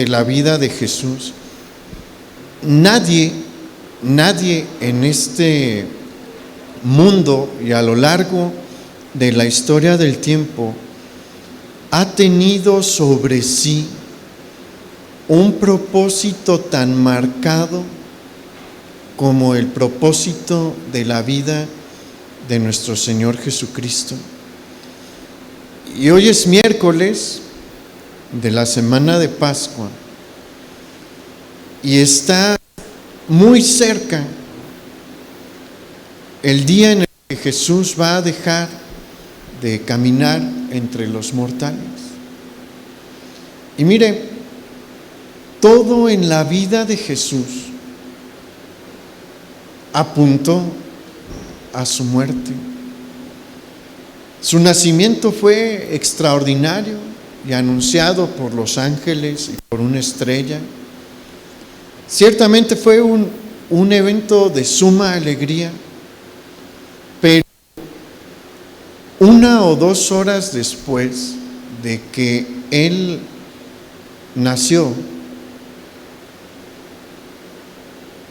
de la vida de Jesús, nadie en este mundo y a lo largo de la historia del tiempo ha tenido sobre sí un propósito tan marcado como el propósito de la vida de nuestro Señor Jesucristo. Y hoy es miércoles de la semana de Pascua y está muy cerca el día en el que Jesús va a dejar de caminar entre los mortales. Y mire, todo en la vida de Jesús apuntó a su muerte. Su nacimiento fue extraordinario y anunciado por los ángeles y por una estrella. Ciertamente fue un evento de suma alegría, pero 1 o 2 horas después de que Él nació,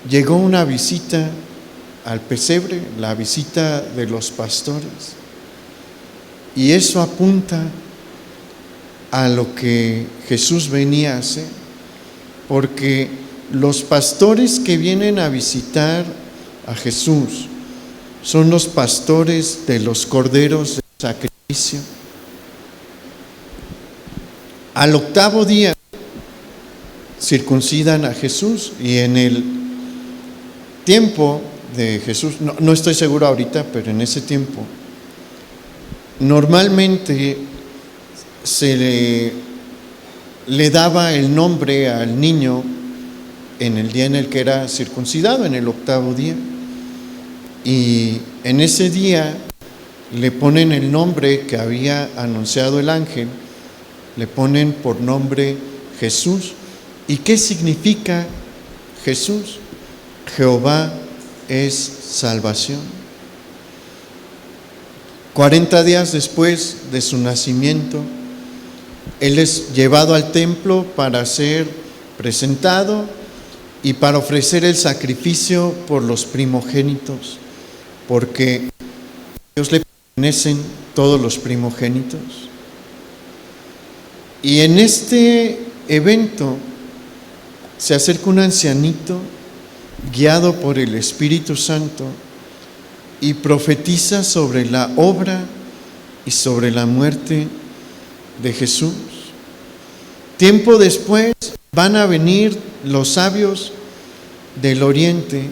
llegó una visita al pesebre, la visita de los pastores, y eso apunta a lo que Jesús venía a hacer, porque los pastores que vienen a visitar a Jesús son los pastores de los corderos del sacrificio. Al 8º día circuncidan a Jesús, y en el tiempo de Jesús, no estoy seguro ahorita, pero en ese tiempo normalmente se le daba el nombre al niño en el día en el que era circuncidado, en el 8º día, y en ese día le ponen el nombre que había anunciado el ángel, le ponen por nombre Jesús. ¿Y qué significa Jesús? Jehová es salvación. 40 días después de su nacimiento, Él es llevado al templo para ser presentado y para ofrecer el sacrificio por los primogénitos, porque a Dios le pertenecen todos los primogénitos. Y en este evento se acerca un ancianito guiado por el Espíritu Santo y profetiza sobre la obra y sobre la muerte de Jesús. Tiempo después van a venir los sabios del oriente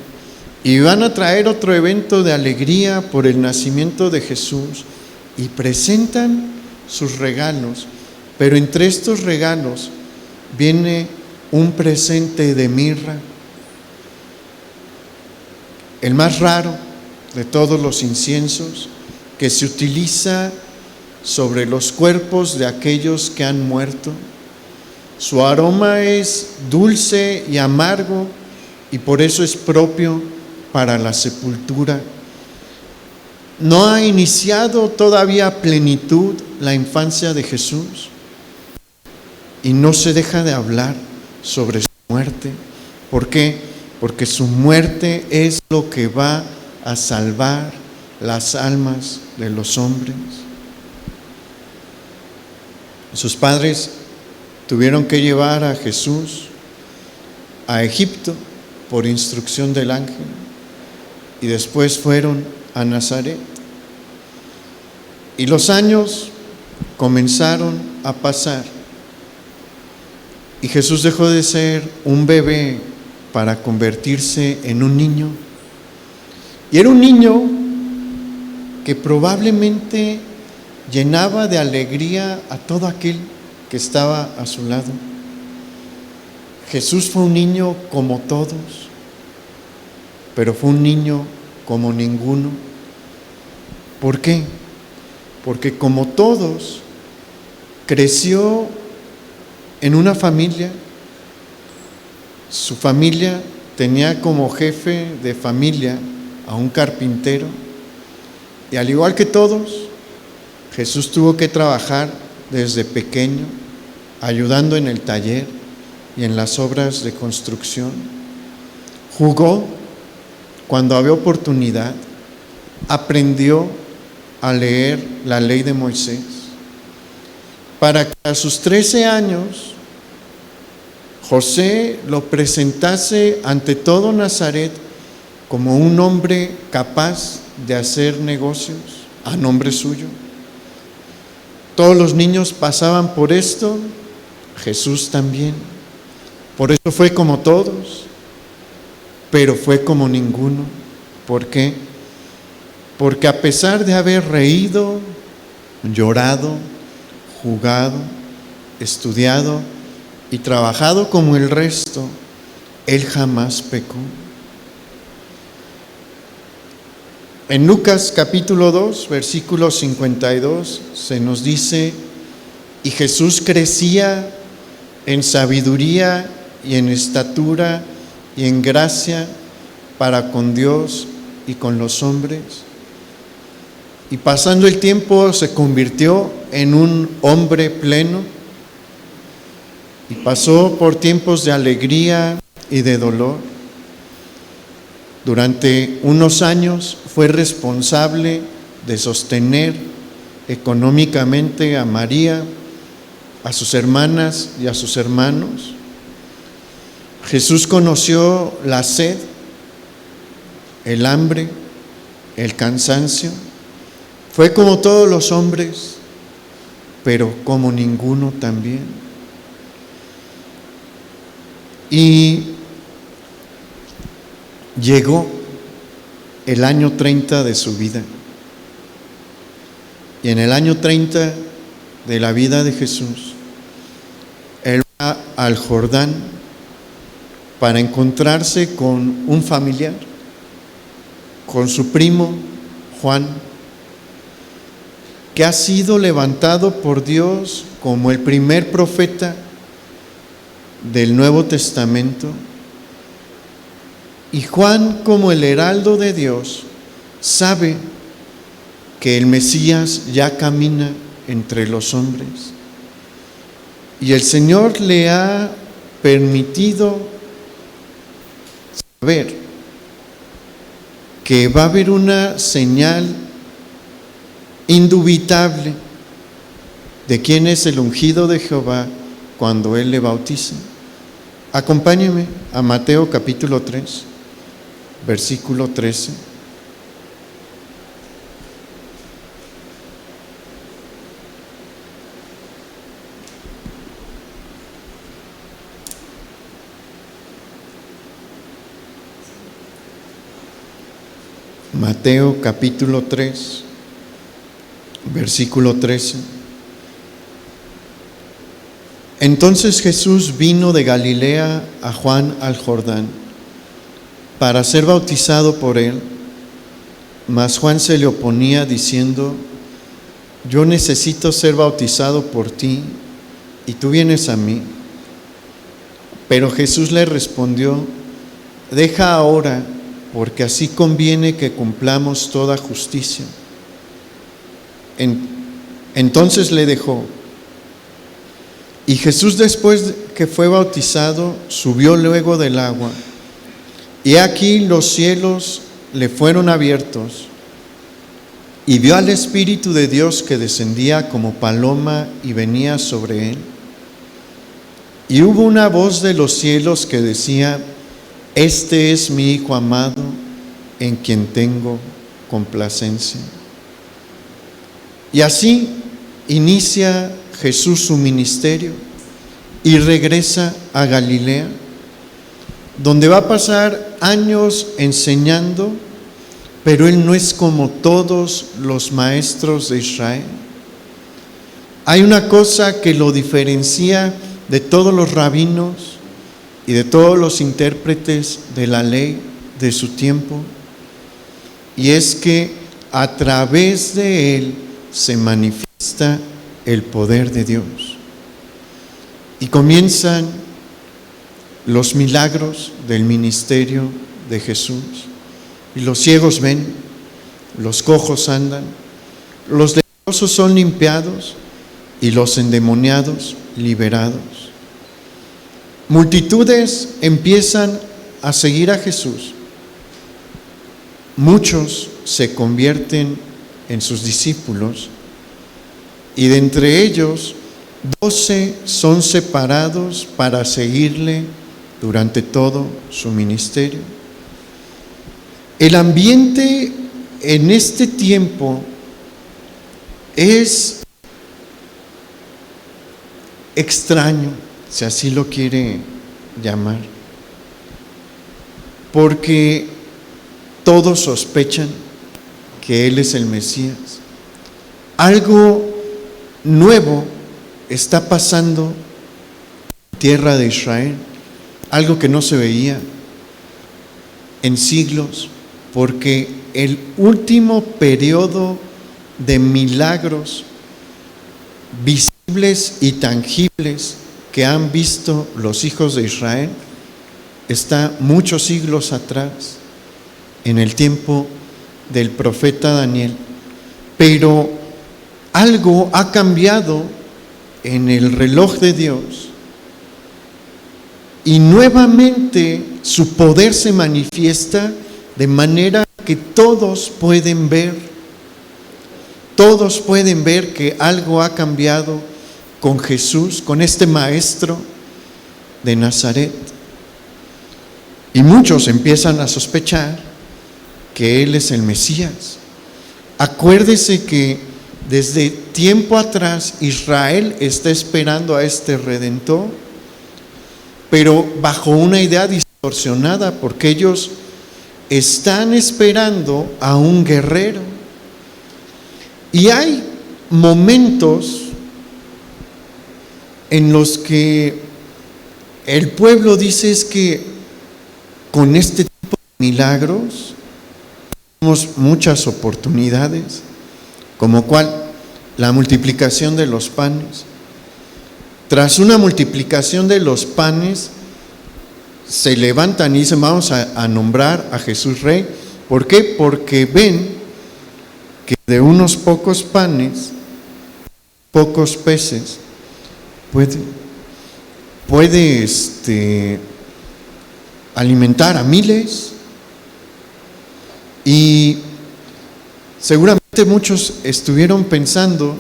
y van a traer otro evento de alegría por el nacimiento de Jesús y presentan sus regalos, pero entre estos regalos viene un presente de mirra, el más raro de todos los inciensos, que se utiliza sobre los cuerpos de aquellos que han muerto. Su aroma es dulce y amargo y por eso es propio para la sepultura. No ha iniciado todavía a plenitud la infancia de Jesús y no se deja de hablar sobre su muerte. ¿Por qué? Porque su muerte es lo que va a salvar las almas de los hombres. Sus padres tuvieron que llevar a Jesús a Egipto por instrucción del ángel y después fueron a Nazaret. Y los años comenzaron a pasar y Jesús dejó de ser un bebé para convertirse en un niño. Y era un niño que probablemente llenaba de alegría a todo aquel que estaba a su lado. Jesús fue un niño como todos, pero fue un niño como ninguno. ¿Por qué? Porque como todos, creció en una familia. Su familia tenía como jefe de familia a un carpintero, y al igual que todos, Jesús tuvo que trabajar desde pequeño, ayudando en el taller, y en las obras de construcción. Jugó cuando había oportunidad, aprendió a leer la ley de Moisés, para que a sus 13 años José lo presentase ante todo Nazaret como un hombre capaz de hacer negocios a nombre suyo. Todos los niños pasaban por esto, Jesús también. Por eso fue como todos, pero fue como ninguno. ¿Por qué? Porque a pesar de haber reído, llorado, jugado, estudiado y trabajado como el resto, él jamás pecó. En Lucas capítulo 2, versículo 52, se nos dice: y Jesús crecía en sabiduría y en estatura y en gracia para con Dios y con los hombres. Y pasando el tiempo se convirtió en un hombre pleno y pasó por tiempos de alegría y de dolor. Durante unos años fue responsable de sostener económicamente a María, a sus hermanas y a sus hermanos. Jesús conoció la sed, el hambre, el cansancio. Fue como todos los hombres, pero como ninguno también. Y llegó el año 30 de su vida. Y en el año 30 de la vida de Jesús, él va al Jordán para encontrarse con un familiar, con su primo Juan, que ha sido levantado por Dios como el primer profeta del Nuevo Testamento. Y Juan, como el heraldo de Dios, sabe que el Mesías ya camina entre los hombres. Y el Señor le ha permitido saber que va a haber una señal indubitable de quién es el ungido de Jehová cuando Él le bautiza. Acompáñenme a Mateo capítulo 3, versículo 13. Mateo capítulo 3, versículo 13. Entonces Jesús vino de Galilea a Juan al Jordán para ser bautizado por él, mas Juan se le oponía diciendo: yo necesito ser bautizado por ti, y tú vienes a mí. Pero Jesús le respondió: deja ahora, porque así conviene que cumplamos toda justicia. Entonces le dejó. Y Jesús, después que fue bautizado, subió luego del agua. Y aquí los cielos le fueron abiertos, y vio al Espíritu de Dios que descendía como paloma y venía sobre él. Y hubo una voz de los cielos que decía: este es mi Hijo amado, en quien tengo complacencia. Y así inicia Jesús su ministerio y regresa a Galilea, donde va a pasar años enseñando, pero él no es como todos los maestros de Israel. Hay una cosa que lo diferencia de todos los rabinos y de todos los intérpretes de la ley de su tiempo, y es que a través de él se manifiesta el poder de Dios. Y comienzan los milagros del ministerio de Jesús. Y los ciegos ven, los cojos andan, los leprosos son limpiados y los endemoniados liberados. multitudes empiezan a seguir a Jesús. Muchos se convierten en sus discípulos y de entre ellos 12 son separados para seguirle durante todo su ministerio. El ambiente en este tiempo es extraño, si así lo quiere llamar, porque todos sospechan que Él es el Mesías. Algo nuevo está pasando en tierra de Israel, algo que no se veía en siglos, porque el último periodo de milagros visibles y tangibles que han visto los hijos de Israel está muchos siglos atrás, en el tiempo del profeta Daniel. Pero algo ha cambiado en el reloj de Dios y nuevamente su poder se manifiesta de manera que todos pueden ver que algo ha cambiado con Jesús, con este maestro de Nazaret. Y muchos empiezan a sospechar que Él es el Mesías. Acuérdese que desde tiempo atrás Israel está esperando a este Redentor, pero bajo una idea distorsionada, porque ellos están esperando a un guerrero. Y hay momentos en los que el pueblo dice es que con este tipo de milagros tenemos muchas oportunidades, como cuál, la multiplicación de los panes. Tras una multiplicación de los panes, se levantan y dicen vamos a nombrar a Jesús Rey. ¿Por qué? Porque ven que de unos pocos panes, pocos peces, puede alimentar a miles. Y seguramente muchos estuvieron pensando,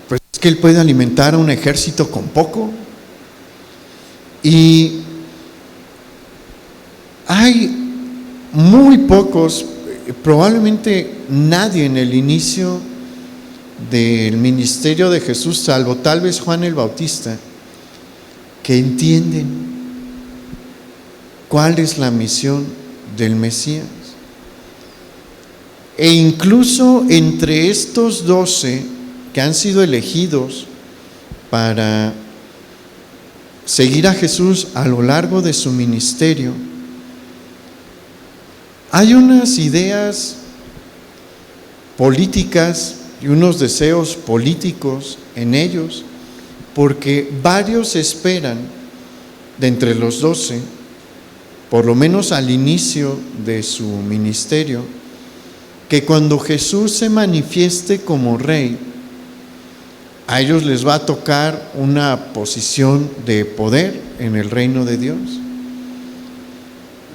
pues es que Él puede alimentar a un ejército con poco. Y hay muy pocos, probablemente nadie en el inicio del ministerio de Jesús, salvo tal vez Juan el Bautista, que entienden cuál es la misión del Mesías. E incluso entre estos 12 que han sido elegidos para seguir a Jesús a lo largo de su ministerio, hay unas ideas políticas y unos deseos políticos en ellos, porque varios esperan de entre los 12, por lo menos al inicio de su ministerio, que cuando Jesús se manifieste como rey, a ellos les va a tocar una posición de poder en el reino de Dios.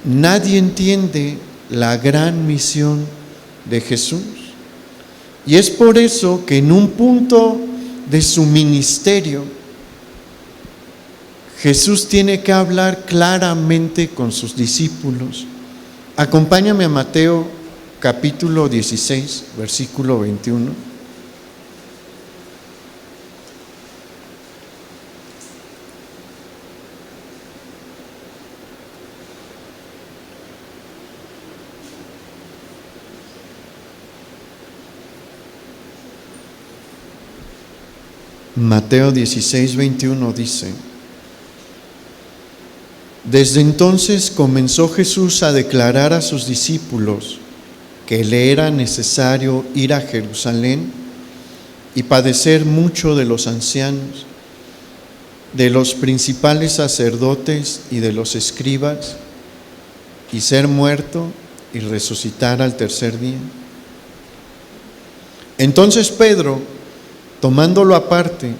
Nadie entiende la gran misión de Jesús. Y es por eso que en un punto de su ministerio, Jesús tiene que hablar claramente con sus discípulos. Acompáñame a Mateo capítulo 16, versículo 21. Mateo 16, 21 dice: Desde entonces comenzó Jesús a declarar a sus discípulos que le era necesario ir a Jerusalén y padecer mucho de los ancianos, de los principales sacerdotes y de los escribas, y ser muerto y resucitar al tercer día. Entonces Pedro, tomándolo aparte,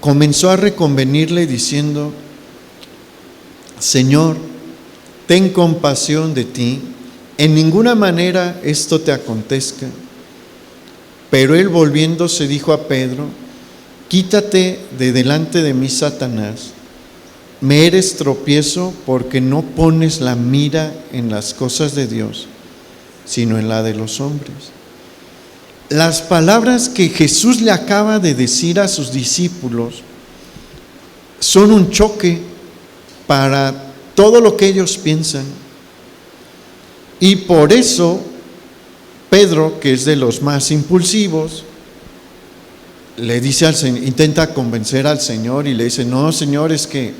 comenzó a reconvenirle diciendo: Señor, ten compasión de ti, en ninguna manera esto te acontezca. Pero él, volviéndose, dijo a Pedro: Quítate de delante de mí, Satanás. Me eres tropiezo porque no pones la mira en las cosas de Dios, sino en la de los hombres. Las palabras que Jesús le acaba de decir a sus discípulos son un choque para todo lo que ellos piensan. Y por eso Pedro, que es de los más impulsivos, le dice al Señor, intenta convencer al Señor y le dice: no, Señor, es que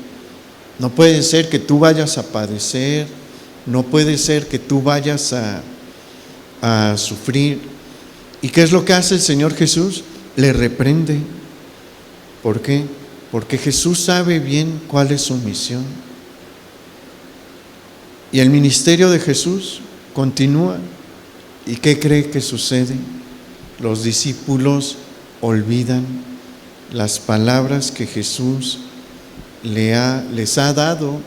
no puede ser que tú vayas a padecer, no puede ser que tú vayas a sufrir. ¿Y qué es lo que hace el Señor Jesús? Le reprende. ¿Por qué? Porque Jesús sabe bien cuál es su misión. Y el ministerio de Jesús continúa. ¿Y qué cree que sucede? Los discípulos olvidan las palabras que Jesús les ha dado,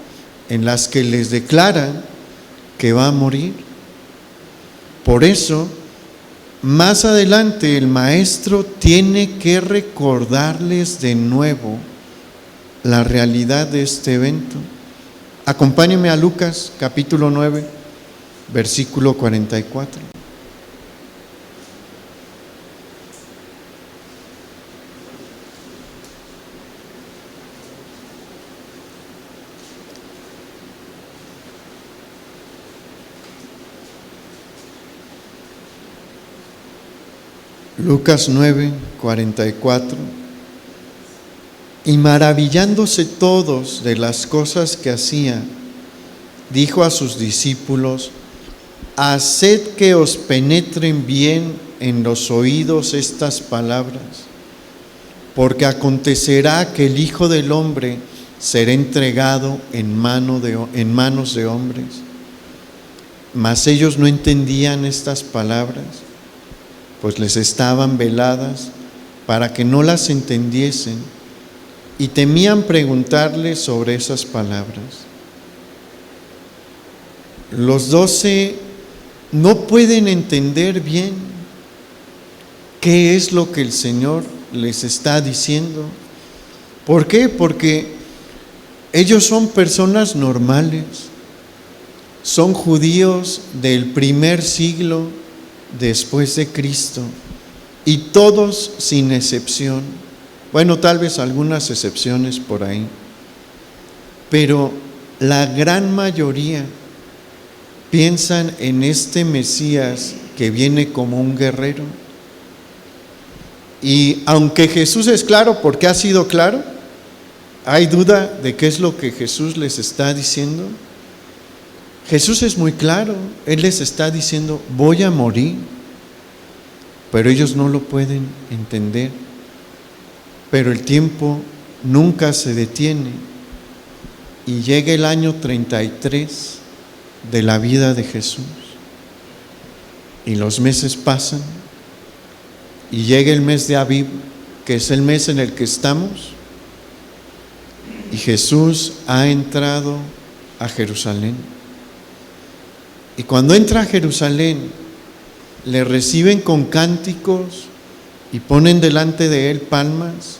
en las que les declara que va a morir. Por eso, más adelante el maestro tiene que recordarles de nuevo la realidad de este evento. Acompáñenme a Lucas capítulo 9, versículo 44. Lucas 9, 44. Y maravillándose todos de las cosas que hacía, dijo a sus discípulos: Haced que os penetren bien en los oídos estas palabras, porque acontecerá que el Hijo del Hombre será entregado en manos de hombres. Mas ellos no entendían estas palabras, pues les estaban veladas para que no las entendiesen, y temían preguntarle sobre esas palabras. Los 12 no pueden entender bien qué es lo que el Señor les está diciendo. ¿Por qué? Porque ellos son personas normales, son judíos del primer siglo después de Cristo, y todos sin excepción, bueno, tal vez algunas excepciones por ahí, pero la gran mayoría piensan en este Mesías que viene como un guerrero. Y aunque Jesús es claro, porque ha sido claro, ¿hay duda de qué es lo que Jesús les está diciendo? Jesús es muy claro, Él les está diciendo: voy a morir, pero ellos no lo pueden entender. Pero el tiempo nunca se detiene y llega el año 33 de la vida de Jesús, y los meses pasan, y llega el mes de Abib, que es el mes en el que estamos, y Jesús ha entrado a Jerusalén. Y cuando entra a Jerusalén, le reciben con cánticos y ponen delante de él palmas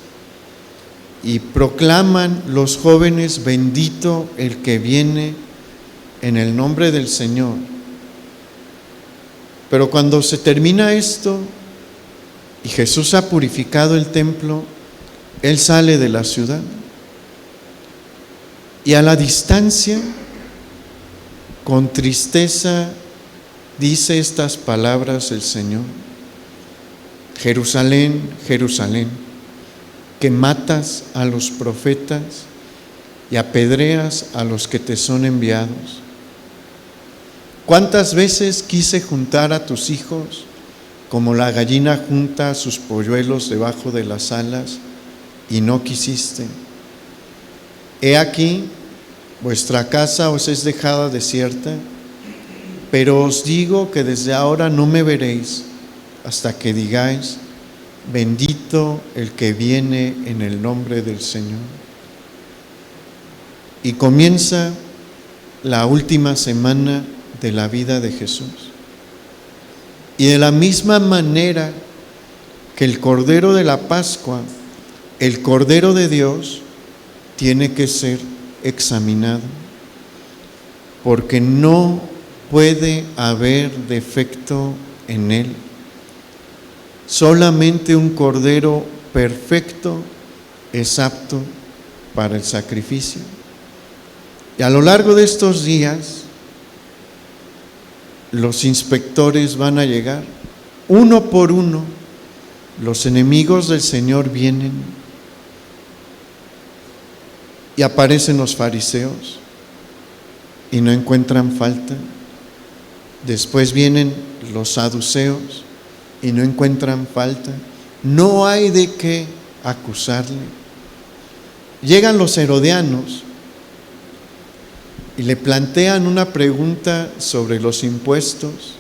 y proclaman los jóvenes: bendito el que viene en el nombre del Señor. Pero cuando se termina esto y Jesús ha purificado el templo, Él sale de la ciudad y a la distancia, con tristeza, dice estas palabras el Señor: Jerusalén, Jerusalén, que matas a los profetas y apedreas a los que te son enviados. ¿Cuántas veces quise juntar a tus hijos como la gallina junta a sus polluelos debajo de las alas, y no quisiste? He aquí, vuestra casa os es dejada desierta, pero os digo que desde ahora no me veréis hasta que digáis: bendito el que viene en el nombre del Señor. Y comienza la última semana de la vida de Jesús. Y de la misma manera que el Cordero de la Pascua, el Cordero de Dios, tiene que ser examinado, porque no puede haber defecto en él. Solamente un Cordero perfecto es apto para el sacrificio. Y a lo largo de estos días, los inspectores van a llegar, uno por uno. Los enemigos del Señor vienen y aparecen los fariseos y no encuentran falta. Después vienen los saduceos y no encuentran falta. No hay de qué acusarle. Llegan los herodianos y le plantean una pregunta sobre los impuestos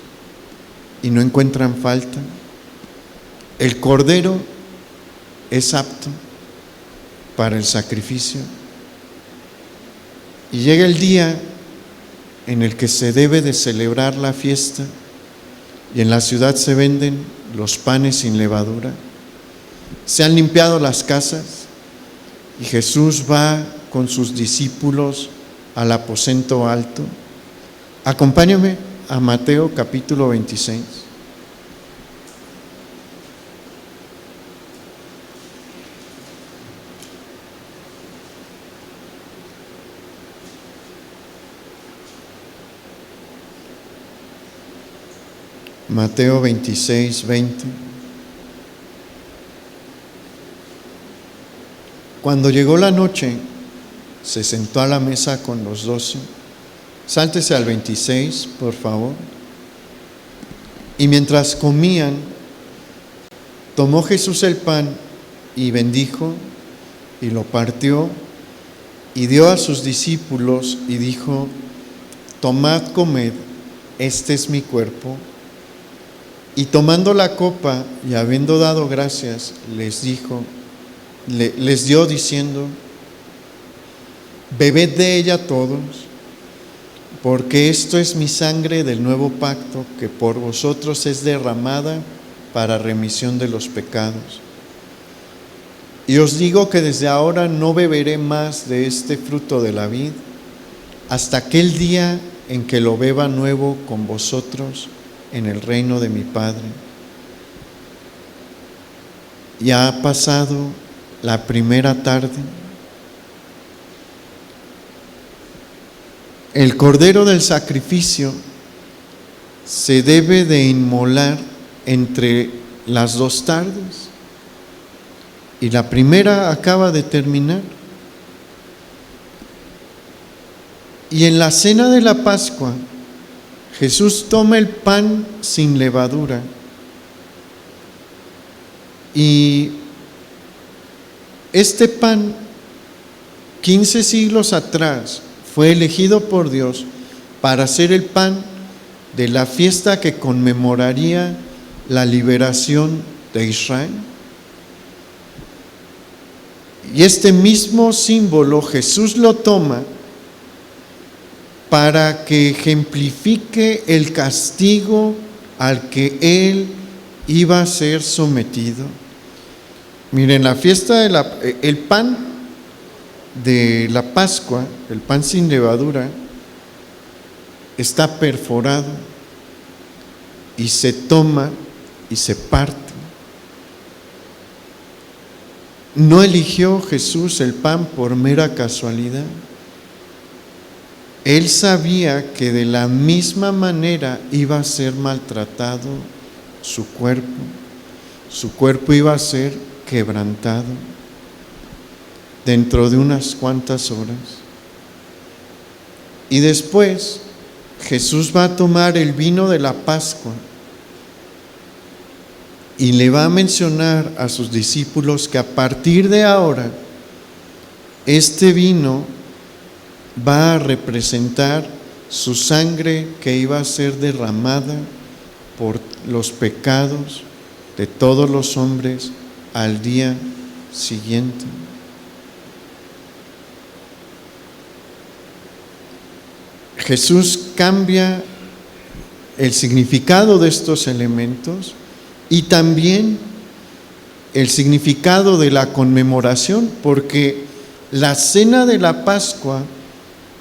y no encuentran falta. El Cordero es apto para el sacrificio. Y llega el día en el que se debe de celebrar la fiesta y en la ciudad se venden los panes sin levadura. Se han limpiado las casas y Jesús va con sus discípulos al aposento alto. Acompáñame a Mateo capítulo 26. Mateo 26, 20. Cuando llegó la noche, se sentó a la mesa con los 12. Sáltese al 26, por favor. Y mientras comían, tomó Jesús el pan y bendijo y lo partió y dio a sus discípulos y dijo: tomad, comed, este es mi cuerpo. Y tomando la copa y habiendo dado gracias, les dio diciendo: bebed de ella todos, porque esto es mi sangre del nuevo pacto, que por vosotros es derramada para remisión de los pecados. Y os digo que desde ahora no beberé más de este fruto de la vid, hasta aquel día en que lo beba nuevo con vosotros en el reino de mi Padre. Ya ha pasado la primera tarde. El cordero del sacrificio se debe de inmolar entre las 2 tardes y la primera acaba de terminar. Y en la cena de la Pascua, Jesús toma el pan sin levadura y este pan, 15 siglos atrás, fue elegido por Dios para ser el pan de la fiesta que conmemoraría la liberación de Israel. Y este mismo símbolo Jesús lo toma para que ejemplifique el castigo al que él iba a ser sometido. Miren, la fiesta el pan de la Pascua, el pan sin levadura, está perforado y se toma y se parte. No eligió Jesús el pan por mera casualidad. Él sabía que de la misma manera iba a ser maltratado su cuerpo. Su cuerpo iba a ser quebrantado dentro de unas cuantas horas. Y después Jesús va a tomar el vino de la Pascua y le va a mencionar a sus discípulos que a partir de ahora este vino va a representar su sangre que iba a ser derramada por los pecados de todos los hombres al día siguiente. Jesús cambia el significado de estos elementos y también el significado de la conmemoración, porque la cena de la Pascua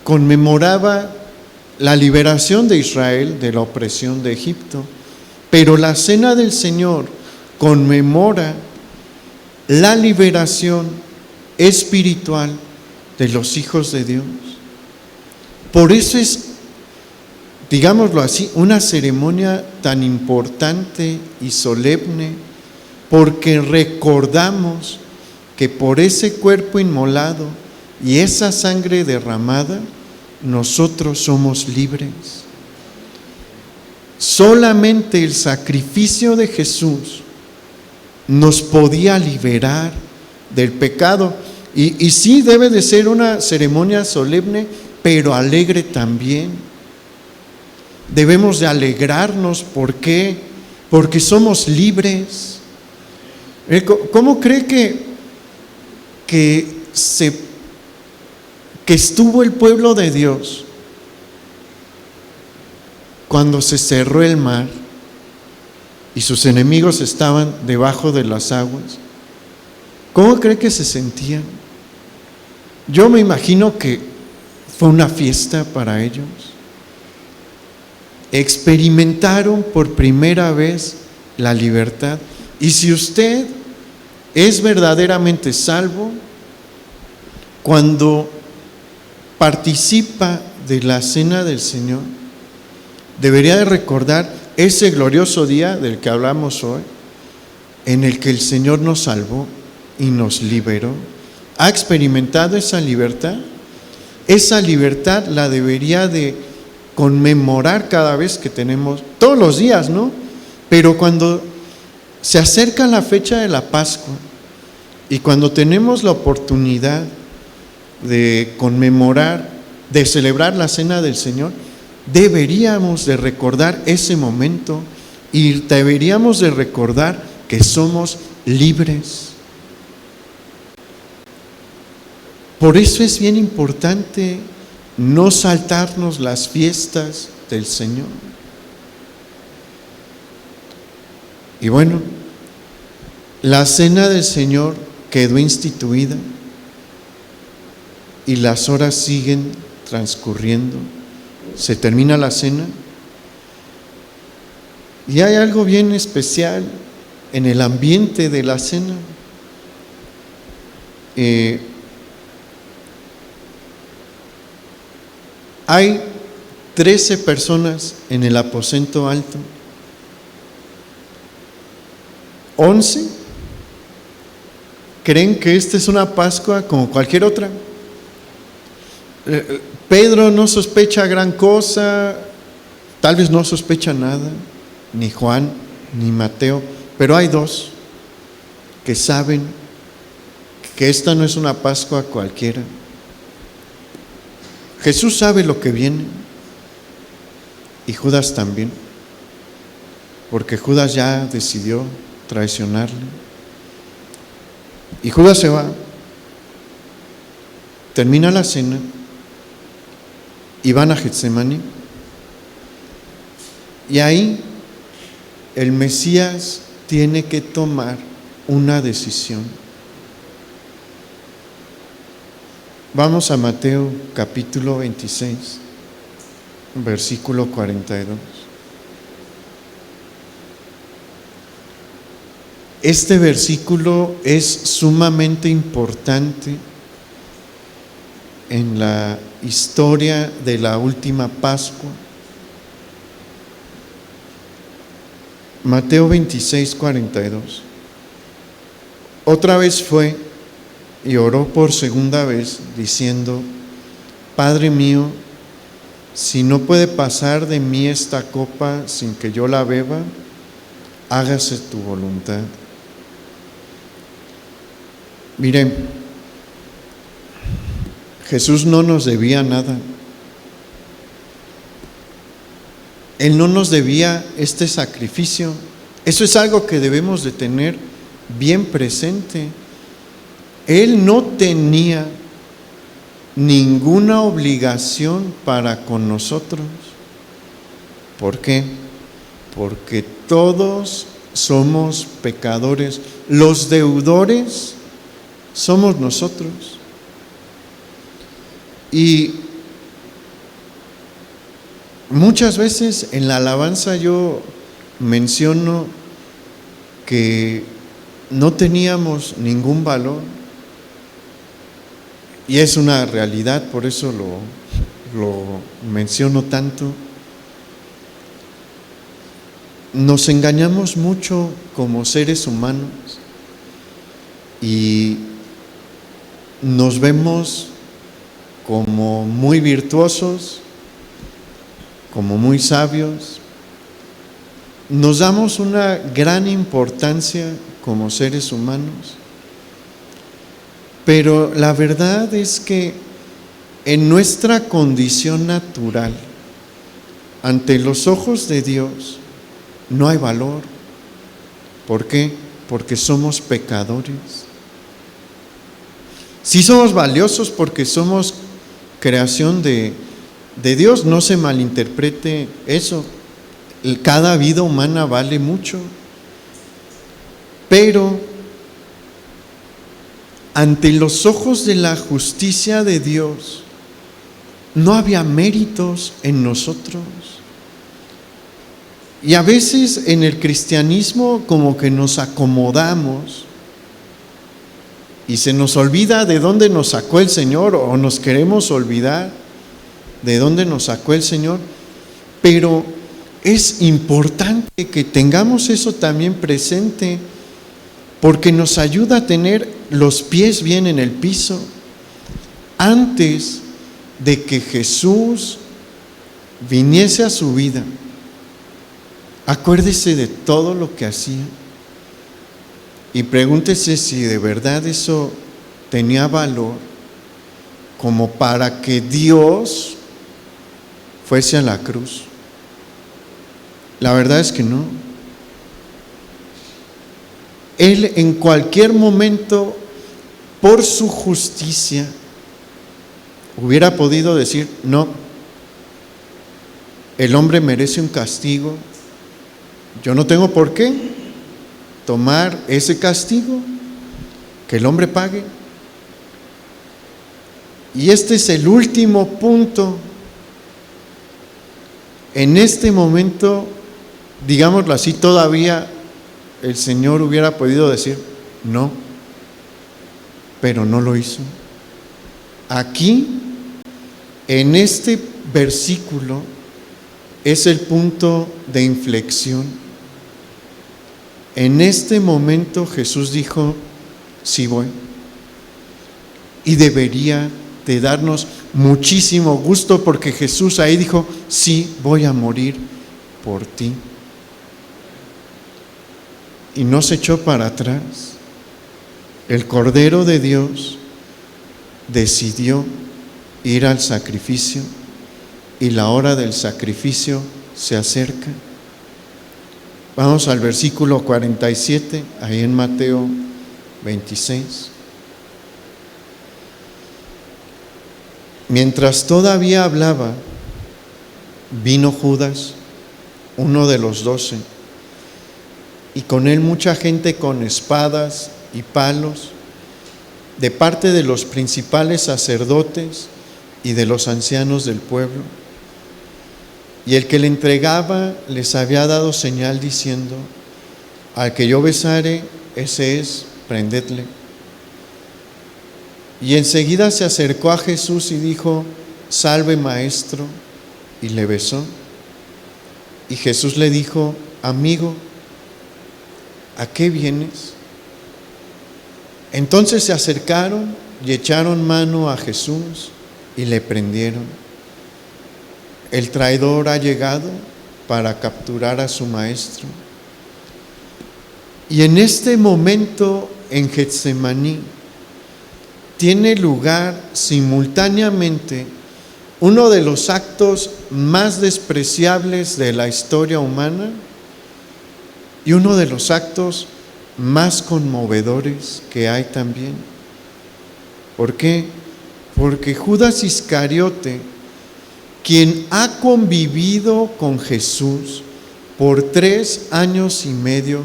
conmemoraba la liberación de Israel de la opresión de Egipto, pero la cena del Señor conmemora la liberación espiritual de los hijos de Dios. Por eso es, digámoslo así, una ceremonia tan importante y solemne, porque recordamos que por ese cuerpo inmolado y esa sangre derramada, nosotros somos libres. Solamente el sacrificio de Jesús nos podía liberar del pecado. Y sí debe de ser una ceremonia solemne, pero alegre también. Debemos de alegrarnos. ¿Por qué? Porque somos libres. ¿Cómo cree que estuvo el pueblo de Dios cuando se cerró el mar y sus enemigos estaban debajo de las aguas? ¿Cómo cree que se sentían? Yo me imagino que fue una fiesta para ellos. Experimentaron por primera vez la libertad. Y si usted es verdaderamente salvo, cuando participa de la cena del Señor, debería de recordar ese glorioso día del que hablamos hoy, en el que el Señor nos salvó y nos liberó. ¿Ha experimentado esa libertad? Esa libertad la debería de conmemorar cada vez que tenemos, todos los días, ¿no? Pero cuando se acerca la fecha de la Pascua y cuando tenemos la oportunidad de conmemorar, de celebrar la cena del Señor, deberíamos de recordar ese momento y deberíamos de recordar que somos libres. Por eso es bien importante no saltarnos las fiestas del Señor. Y bueno, la cena del Señor quedó instituida y las horas siguen transcurriendo. Se termina la cena y hay algo bien especial en el ambiente de la cena. Hay 13 personas en el aposento alto. 11 creen que esta es una Pascua como cualquier otra. Pedro no sospecha gran cosa, tal vez no sospecha nada, ni Juan, ni Mateo, pero hay 2 que saben que esta no es una Pascua cualquiera. Jesús sabe lo que viene y Judas también, porque Judas ya decidió traicionarle. Y Judas se va, termina la cena y van a Getsemaní. Y ahí el Mesías tiene que tomar una decisión. Vamos a Mateo capítulo 26, versículo 42. Este versículo es sumamente importante en la historia de la última Pascua. Mateo 26, 42. Otra vez fue y oró por segunda vez, diciendo: Padre mío, si no puede pasar de mí esta copa sin que yo la beba, hágase tu voluntad. Miren, Jesús no nos debía nada. Él no nos debía este sacrificio. Eso es algo que debemos de tener bien presente. Él no tenía ninguna obligación para con nosotros. ¿Por qué? Porque todos somos pecadores. Los deudores somos nosotros. Y muchas veces en la alabanza yo menciono que no teníamos ningún valor. Y es una realidad, por eso lo menciono tanto. Nos engañamos mucho como seres humanos y nos vemos como muy virtuosos, como muy sabios. Nos damos una gran importancia como seres humanos, pero la verdad es que en nuestra condición natural, ante los ojos de Dios, no hay valor. ¿Por qué? Porque somos pecadores. Sí somos valiosos porque somos creación de Dios, no se malinterprete eso. Cada vida humana vale mucho, pero ante los ojos de la justicia de Dios, no había méritos en nosotros. Y a veces en el cristianismo como que nos acomodamos y se nos olvida de dónde nos sacó el Señor, o nos queremos olvidar de dónde nos sacó el Señor, pero es importante que tengamos eso también presente, porque nos ayuda a tener los pies bien en el piso. Antes de que Jesús viniese a su vida, acuérdese de todo lo que hacía y pregúntese si de verdad eso tenía valor como para que Dios fuese a la cruz. La verdad es que no. Él en cualquier momento, por su justicia, hubiera podido decir: no, el hombre merece un castigo, yo no tengo por qué tomar ese castigo, que el hombre pague. Y este es el último punto. En este momento, digámoslo así, todavía el Señor hubiera podido decir no, pero no lo hizo. Aquí, en este versículo, es el punto de inflexión. En este momento Jesús dijo: sí voy. Y debería de darnos muchísimo gusto, porque Jesús ahí dijo: sí, voy a morir por ti. Y no se echó para atrás. El Cordero de Dios decidió ir al sacrificio, y la hora del sacrificio se acerca. Vamos al versículo 47, ahí en Mateo 26. Mientras todavía hablaba, vino Judas, uno de los 12, y con él mucha gente con espadas y palos, de parte de los principales sacerdotes y de los ancianos del pueblo. Y el que le entregaba les había dado señal diciendo: al que yo besare, ese es, prendedle. Y enseguida se acercó a Jesús y dijo: salve, maestro, y le besó. Y Jesús le dijo: amigo, ¿a qué vienes? Entonces se acercaron y echaron mano a Jesús y le prendieron. El traidor ha llegado para capturar a su maestro. Y en este momento en Getsemaní tiene lugar simultáneamente uno de los actos más despreciables de la historia humana y uno de los actos más conmovedores que hay también. ¿Por qué? Porque Judas Iscariote, quien ha convivido con Jesús por 3 años y medio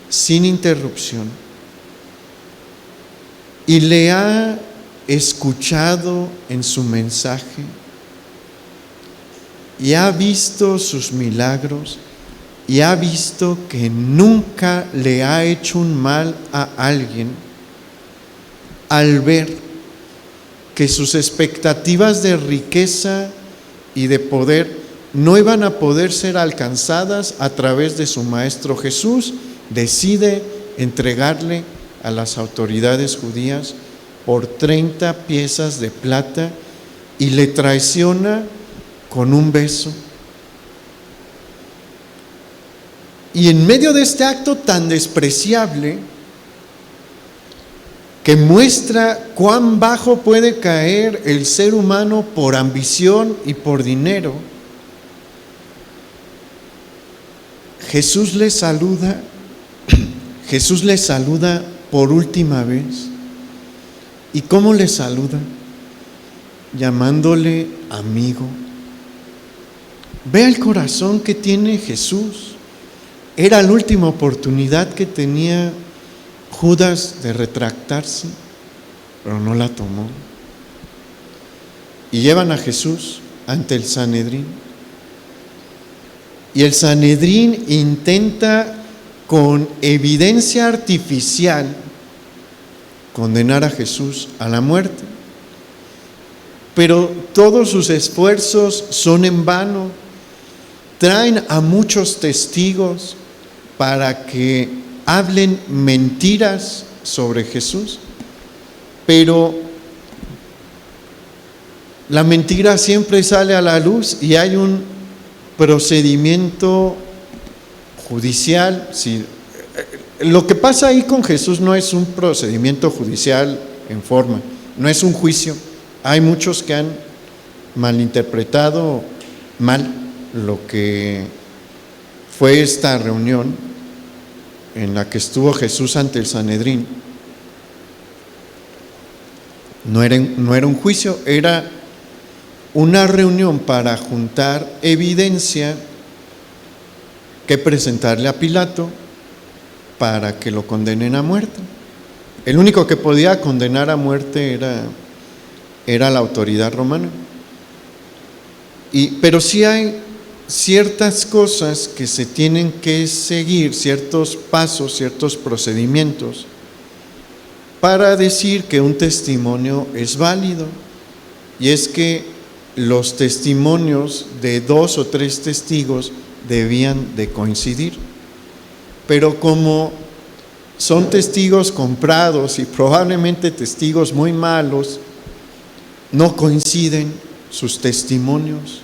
sin interrupción, y le ha escuchado en su mensaje, y ha visto sus milagros, y ha visto que nunca le ha hecho un mal a alguien, al ver que sus expectativas de riqueza y de poder no iban a poder ser alcanzadas a través de su Maestro Jesús, decide entregarle a las autoridades judías por 30 piezas de plata y le traiciona con un beso. Y en medio de este acto tan despreciable, que muestra cuán bajo puede caer el ser humano por ambición y por dinero, Jesús le saluda por última vez. ¿Y cómo le saluda? Llamándole amigo. Ve el corazón que tiene Jesús. Era la última oportunidad que tenía Judas de retractarse, pero no la tomó. Y llevan a Jesús ante el Sanedrín. Y el Sanedrín intenta con evidencia artificial condenar a Jesús a la muerte. Pero todos sus esfuerzos son en vano. Traen a muchos testigos para que hablen mentiras sobre Jesús, pero la mentira siempre sale a la luz y hay un procedimiento judicial. Lo que pasa ahí con Jesús no es un procedimiento judicial en forma, no es un juicio. Hay muchos que han malinterpretado mal lo que fue esta reunión en la que estuvo Jesús ante el Sanedrín. No era un juicio, era una reunión para juntar evidencia que presentarle a Pilato para que lo condenen a muerte. El único que podía condenar a muerte era la autoridad romana. Pero sí hay ciertas cosas que se tienen que seguir, ciertos pasos, ciertos procedimientos para decir que un testimonio es válido. Y es que los testimonios de 2 o 3 testigos debían de coincidir. Pero como son testigos comprados y probablemente testigos muy malos, no coinciden sus testimonios.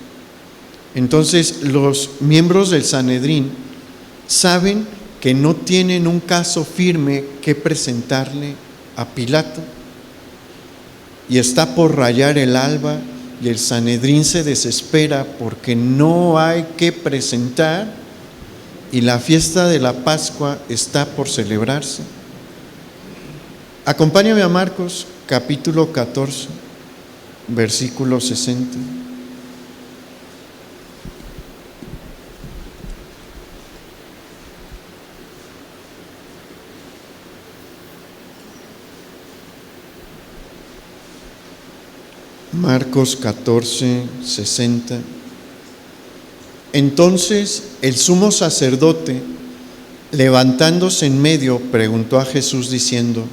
Entonces los miembros del Sanedrín saben que no tienen un caso firme que presentarle a Pilato, y está por rayar el alba y el Sanedrín se desespera porque no hay que presentar y la fiesta de la Pascua está por celebrarse. Acompáñame a Marcos capítulo 14, versículo 60. Marcos 14, 60. Entonces el sumo sacerdote, levantándose en medio, preguntó a Jesús diciendo: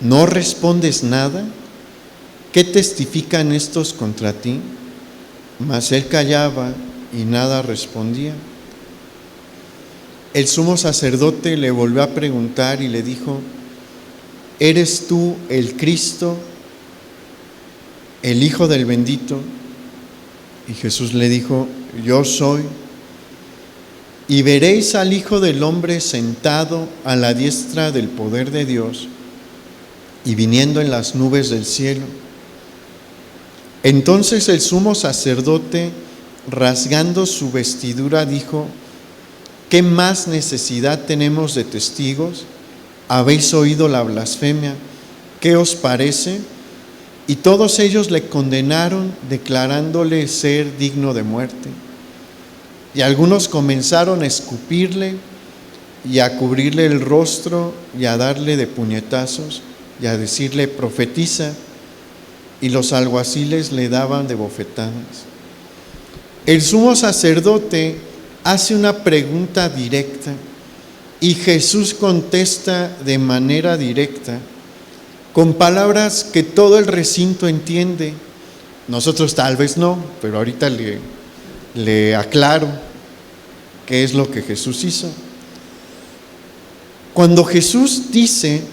¿no respondes nada? ¿Qué testifican estos contra ti? Mas él callaba y nada respondía. El sumo sacerdote le volvió a preguntar y le dijo: ¿eres tú el Cristo, el Hijo del Bendito? Y Jesús le dijo: yo soy. Y veréis al Hijo del Hombre sentado a la diestra del poder de Dios y viniendo en las nubes del cielo. Entonces el sumo sacerdote, rasgando su vestidura, dijo: ¿qué más necesidad tenemos de testigos? ¿Habéis oído la blasfemia? ¿Qué os parece? Y todos ellos le condenaron, declarándole ser digno de muerte. Y algunos comenzaron a escupirle y a cubrirle el rostro y a darle de puñetazos y a decirle: profetiza. Y los alguaciles le daban de bofetadas. El sumo sacerdote hace una pregunta directa y Jesús contesta de manera directa, con palabras que todo el recinto entiende. Nosotros tal vez no, pero ahorita le aclaro qué es lo que Jesús hizo. Cuando Jesús dice: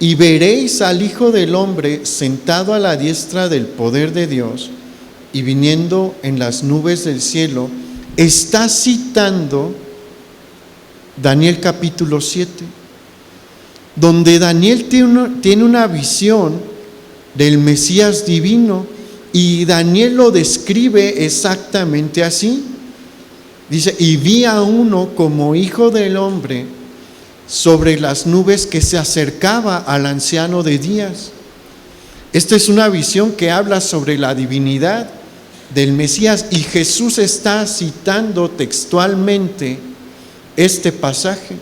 y veréis al Hijo del Hombre sentado a la diestra del poder de Dios y viniendo en las nubes del cielo, está citando Daniel capítulo 7, donde Daniel tiene una visión del Mesías divino, y Daniel lo describe exactamente así. Dice: y vi a uno como hijo del hombre sobre las nubes que se acercaba al anciano de días. Esta es una visión que habla sobre la divinidad del Mesías, y Jesús está citando textualmente este pasaje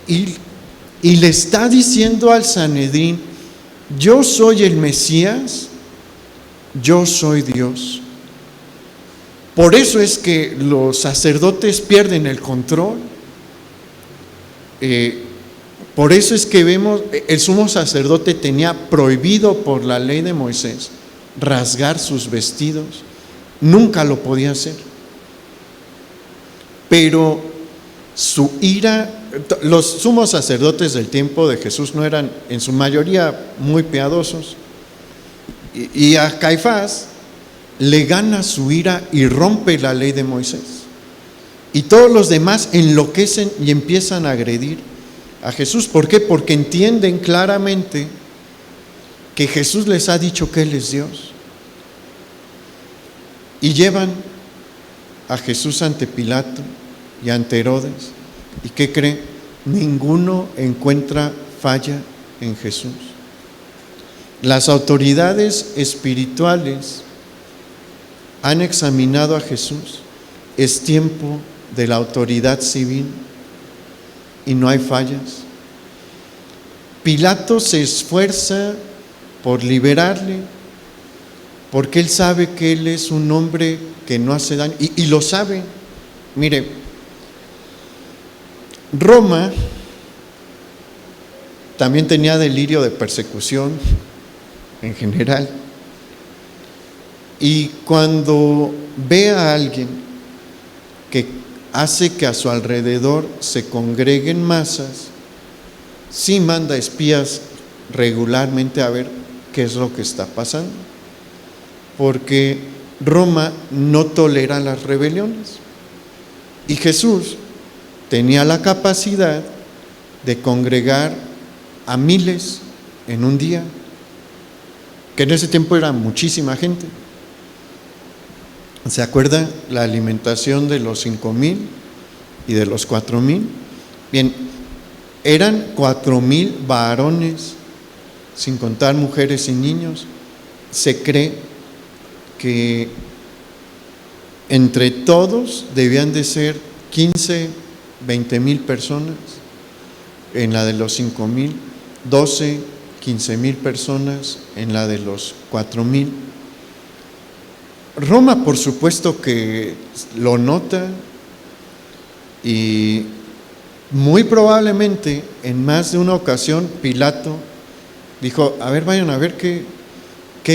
y le está diciendo al Sanedrín: yo soy el Mesías, yo soy Dios. Por eso es que los sacerdotes pierden el control. Por eso es que vemos, el sumo sacerdote tenía prohibido por la ley de Moisés rasgar sus vestidos, nunca lo podía hacer. Pero su ira, los sumos sacerdotes del tiempo de Jesús no eran en su mayoría muy piadosos, y a Caifás le gana su ira y rompe la ley de Moisés, y todos los demás enloquecen y empiezan a agredir a Jesús. ¿Por qué? Porque entienden claramente que Jesús les ha dicho que Él es Dios. Y llevan a Jesús ante Pilato y ante Herodes. ¿Y qué creen? Ninguno encuentra falla en Jesús. Las autoridades espirituales han examinado a Jesús. Es tiempo de la autoridad civil y no hay fallas. Pilato se esfuerza por liberarle, porque él sabe que él es un hombre que no hace daño, y lo sabe. Mire, Roma también tenía delirio de persecución en general, y cuando ve a alguien que hace que a su alrededor se congreguen masas, sí manda espías regularmente a ver qué es lo que está pasando, porque Roma no tolera las rebeliones, y Jesús tenía la capacidad de congregar a miles en un día, que en ese tiempo era muchísima gente. ¿Se acuerda la alimentación de los 5,000 y de los 4,000? Bien, eran 4,000 varones, sin contar mujeres y niños. Se cree que entre todos debían de ser 15, 20,000 personas. En la de los 5,000, 12, 15,000 personas. En la de los 4,000. Roma, por supuesto que lo nota, y muy probablemente en más de una ocasión Pilato dijo: a ver, vayan a ver qué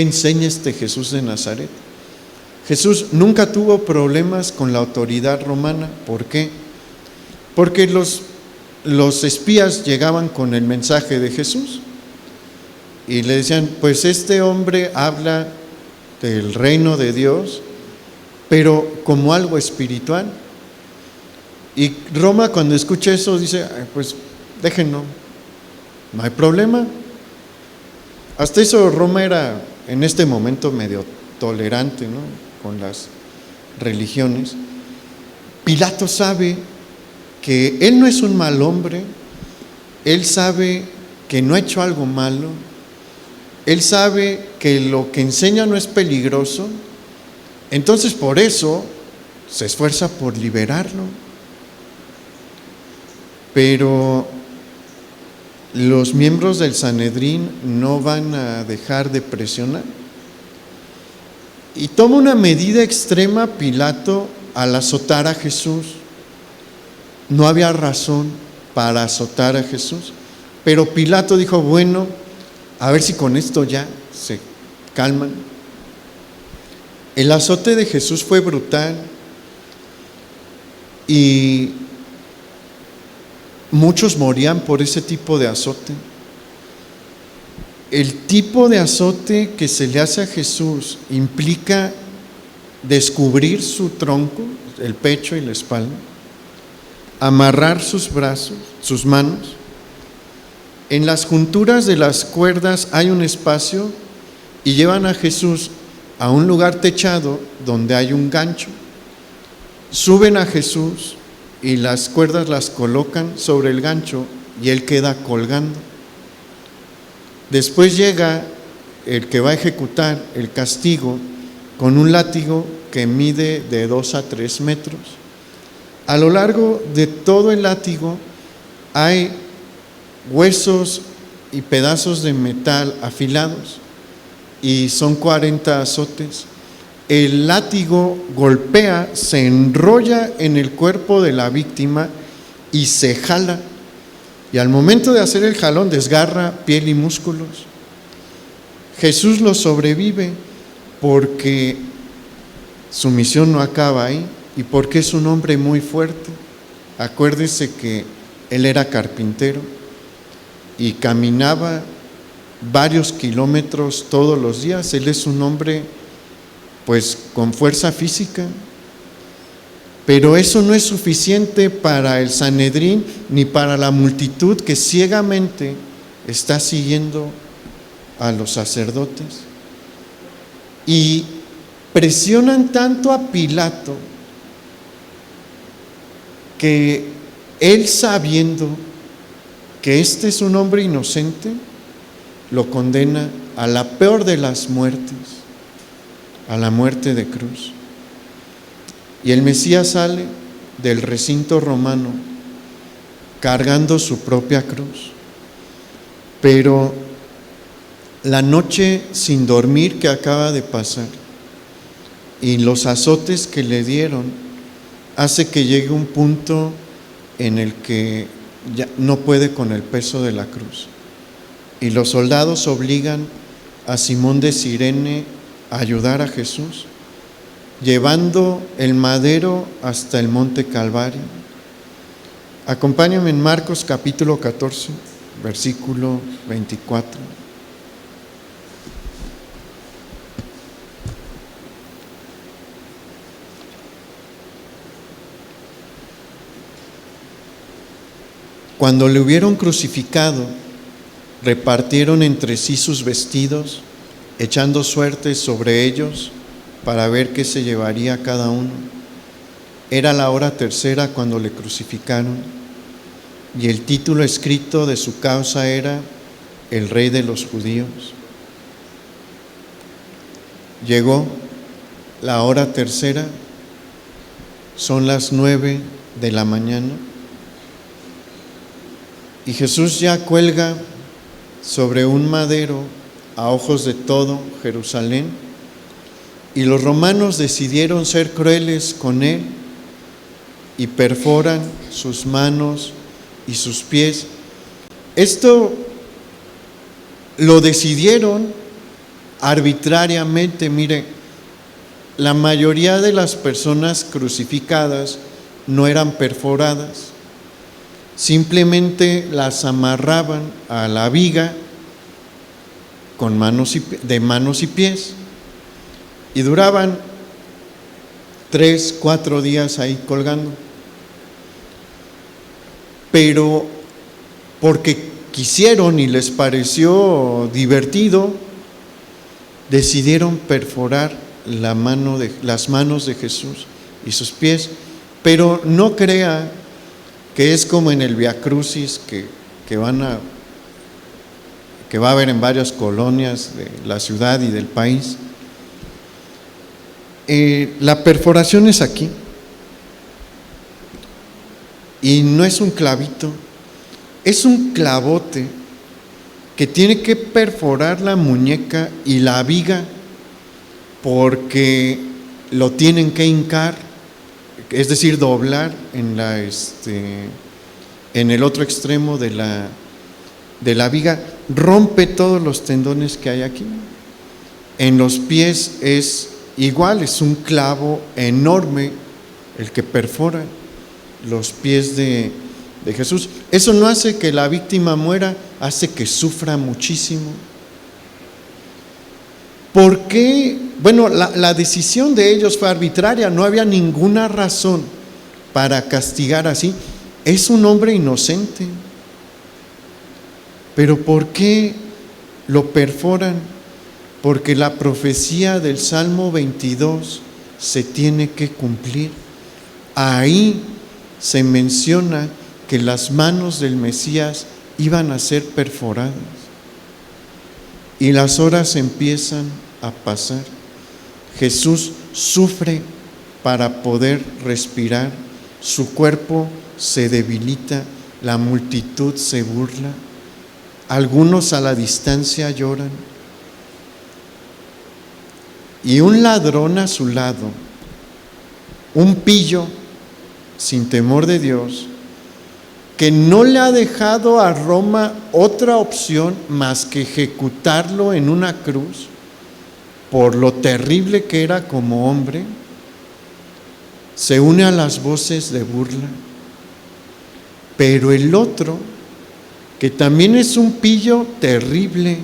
enseña este Jesús de Nazaret. Jesús nunca tuvo problemas con la autoridad romana. ¿Por qué? Porque los espías llegaban con el mensaje de Jesús y le decían: pues este hombre habla del reino de Dios, pero como algo espiritual. Y Roma, cuando escucha eso, dice: pues déjenlo, no hay problema. Hasta eso Roma era en este momento medio tolerante, ¿no?, con las religiones. Pilato sabe que él no es un mal hombre, él sabe que no ha hecho algo malo, él sabe que lo que enseña no es peligroso, entonces por eso se esfuerza por liberarlo. Pero los miembros del Sanedrín no van a dejar de presionar. Y toma una medida extrema Pilato al azotar a Jesús. No había razón para azotar a Jesús, pero Pilato dijo, bueno, a ver si con esto ya se calman. El azote de Jesús fue brutal y muchos morían por ese tipo de azote. El tipo de azote que se le hace a Jesús implica descubrir su tronco, el pecho y la espalda, amarrar sus brazos, sus manos. En las junturas de las cuerdas hay un espacio y llevan a Jesús a un lugar techado donde hay un gancho. Suben a Jesús y las cuerdas las colocan sobre el gancho y él queda colgando. Después llega el que va a ejecutar el castigo con un látigo que mide de 2 a 3 metros. A lo largo de todo el látigo hay huesos y pedazos de metal afilados y son 40 azotes. El látigo golpea, se enrolla en el cuerpo de la víctima y se jala. Y al momento de hacer el jalón desgarra piel y músculos. Jesús lo sobrevive porque su misión no acaba ahí y porque es un hombre muy fuerte. Acuérdese que él era carpintero y caminaba varios kilómetros todos los días. Él es un hombre pues con fuerza física, pero eso no es suficiente para el Sanedrín ni para la multitud que ciegamente está siguiendo a los sacerdotes. Y presionan tanto a Pilato que él, sabiendo que este es un hombre inocente, lo condena a la peor de las muertes, a la muerte de cruz. Y el Mesías sale del recinto romano cargando su propia cruz. Pero la noche sin dormir que acaba de pasar y los azotes que le dieron hace que llegue un punto en el que ya no puede con el peso de la cruz. Y los soldados obligan a Simón de Cirene a ayudar a Jesús, llevando el madero hasta el monte Calvario. Acompáñame en Marcos capítulo 14, versículo 24. Cuando le hubieron crucificado, repartieron entre sí sus vestidos, echando suertes sobre ellos para ver qué se llevaría cada uno. Era la hora tercera cuando le crucificaron, y el título escrito de su causa era El Rey de los Judíos. Llegó la hora tercera, son las 9 de la mañana, y Jesús ya cuelga sobre un madero a ojos de todo Jerusalén, y los romanos decidieron ser crueles con él y perforan sus manos y sus pies. Esto lo decidieron arbitrariamente. Mire, la mayoría de las personas crucificadas no eran perforadas, simplemente las amarraban a la viga con de manos y pies y duraban 3, 4 días ahí colgando. Pero porque quisieron y les pareció divertido, decidieron perforar las manos de Jesús y sus pies, Pero no crea que es como en el Via Crucis que va a haber en varias colonias de la ciudad y del país. La perforación es aquí. Y no es un clavito, es un clavote que tiene que perforar la muñeca y la viga, porque lo tienen que hincar, es decir, doblar en el otro extremo de la viga. Rompe todos los tendones que hay aquí. En los pies es igual, es un clavo enorme el que perfora los pies de Jesús. Eso no hace que la víctima muera, hace que sufra muchísimo. ¿Por qué? Bueno, la decisión de ellos fue arbitraria, no había ninguna razón para castigar así. Es un hombre inocente. Pero ¿por qué lo perforan? Porque la profecía del Salmo 22 se tiene que cumplir. Ahí se menciona que las manos del Mesías iban a ser perforadas. Y las horas empiezan a pasar. Jesús sufre para poder respirar. Su cuerpo se debilita. La multitud se burla. Algunos a la distancia lloran. Y un ladrón a su lado, un pillo sin temor de Dios, que no le ha dejado a Roma otra opción más que ejecutarlo en una cruz por lo terrible que era como hombre, se une a las voces de burla. Pero el otro, que también es un pillo terrible,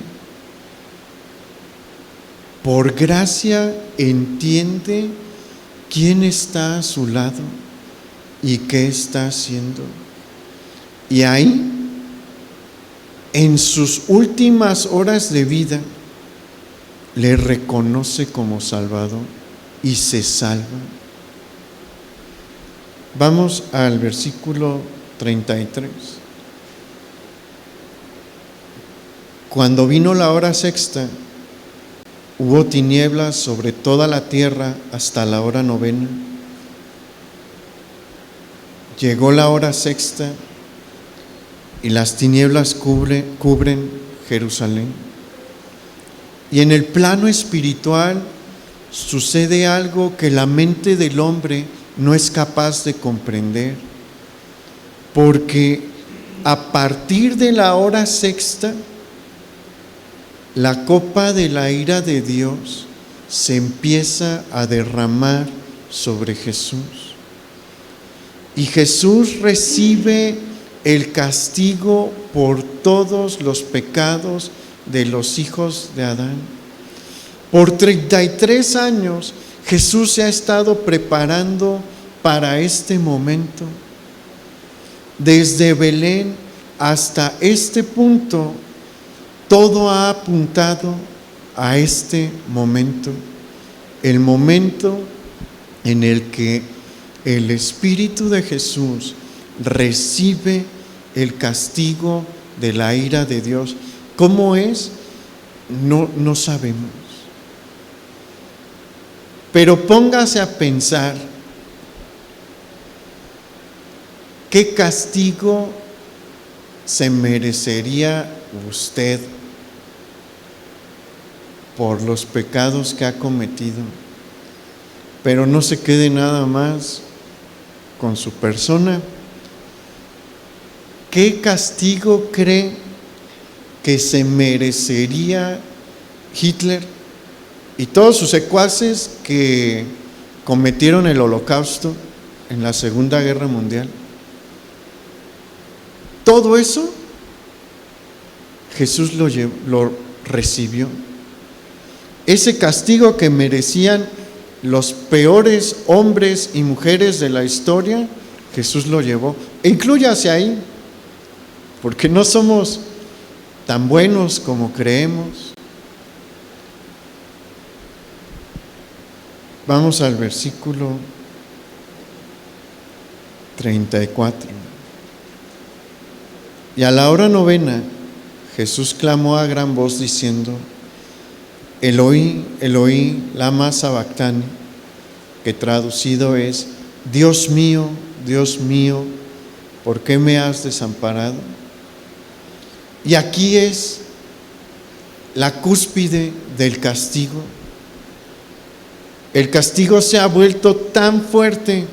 por gracia entiende quién está a su lado y qué está haciendo. Y ahí, en sus últimas horas de vida, le reconoce como Salvador y se salva. Vamos al versículo 33. Cuando vino la hora sexta, hubo tinieblas sobre toda la tierra hasta la hora novena. Llegó la hora sexta y las tinieblas cubren Jerusalén. Y en el plano espiritual sucede algo que la mente del hombre no es capaz de comprender, porque a partir de la hora sexta, la copa de la ira de Dios se empieza a derramar sobre Jesús. Y Jesús recibe el castigo por todos los pecados de los hijos de Adán. Por 33 años Jesús se ha estado preparando para este momento. Desde Belén hasta este punto, todo ha apuntado a este momento, el momento en el que el Espíritu de Jesús recibe el castigo de la ira de Dios. ¿Cómo es? No sabemos. Pero póngase a pensar, ¿qué castigo se merecería usted por los pecados que ha cometido? Pero no se quede nada más con su persona. ¿Qué castigo cree que se merecería Hitler y todos sus secuaces que cometieron el Holocausto en la Segunda Guerra Mundial? Todo eso Jesús lo recibió. Ese castigo que merecían los peores hombres y mujeres de la historia, Jesús lo llevó. E inclúyase ahí, porque no somos tan buenos como creemos. Vamos al versículo 34. Y a la hora novena, Jesús clamó a gran voz diciendo: Eloi, Eloi, lama sabactani, que traducido es: Dios mío, ¿por qué me has desamparado? Y aquí es la cúspide del castigo. El castigo se ha vuelto tan fuerte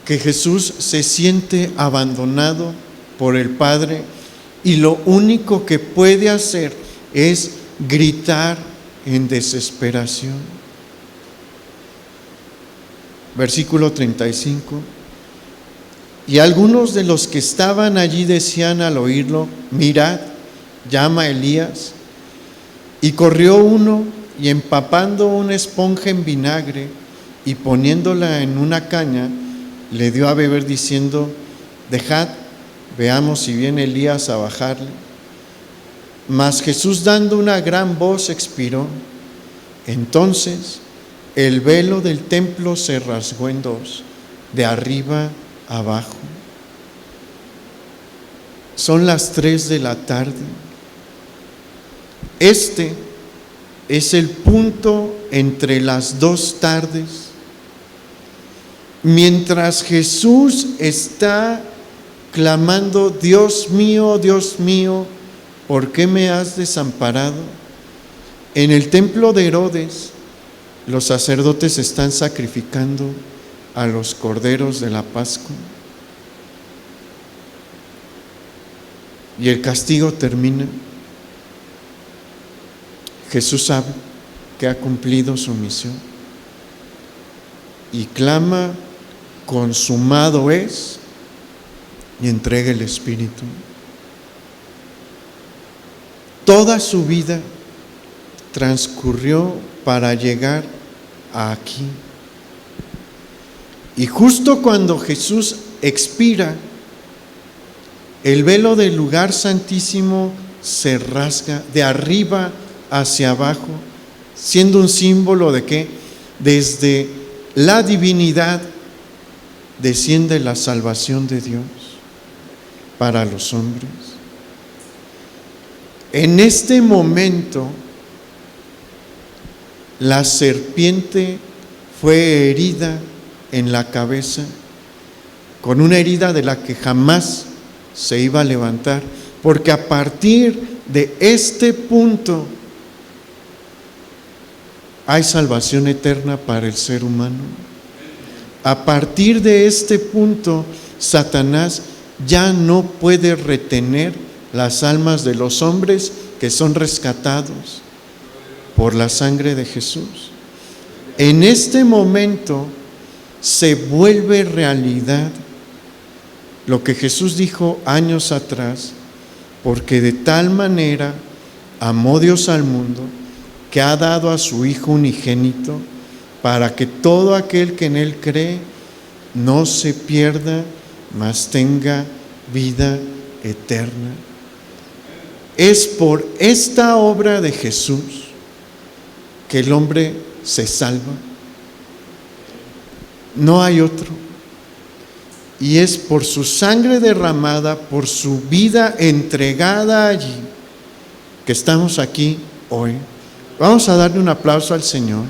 que Jesús se siente abandonado por el Padre y lo único que puede hacer es gritar en desesperación. Versículo 35. Y algunos de los que estaban allí decían al oírlo: mirad, llama a Elías. Y corrió uno y empapando una esponja en vinagre y poniéndola en una caña, le dio a beber diciendo: dejad, veamos si viene Elías a bajarle. Mas Jesús, dando una gran voz, expiró. Entonces el velo del templo se rasgó en dos, de arriba abajo. Son las 3 de la tarde. Este es el punto entre las 2 tardes. Mientras Jesús está clamando: Dios mío, ¿por qué me has desamparado? En el templo de Herodes, los sacerdotes están sacrificando a los corderos de la Pascua. Y el castigo termina. Jesús sabe que ha cumplido su misión y clama: consumado es, y entrega el Espíritu. Toda su vida transcurrió para llegar aquí. Y justo cuando Jesús expira, el velo del lugar santísimo se rasga de arriba hacia abajo, siendo un símbolo de que desde la divinidad desciende la salvación de Dios para los hombres. En este momento, la serpiente fue herida en la cabeza, con una herida de la que jamás se iba a levantar, porque a partir de este punto hay salvación eterna para el ser humano. A partir de este punto, Satanás ya no puede retener las almas de los hombres que son rescatados por la sangre de Jesús. En este momento se vuelve realidad lo que Jesús dijo años atrás: porque de tal manera amó Dios al mundo, que ha dado a su Hijo unigénito, para que todo aquel que en Él cree no se pierda, mas tenga vida eterna. Es por esta obra de Jesús que el hombre se salva. No hay otro. Y es por su sangre derramada, por su vida entregada allí, que estamos aquí hoy. Vamos a darle un aplauso al Señor.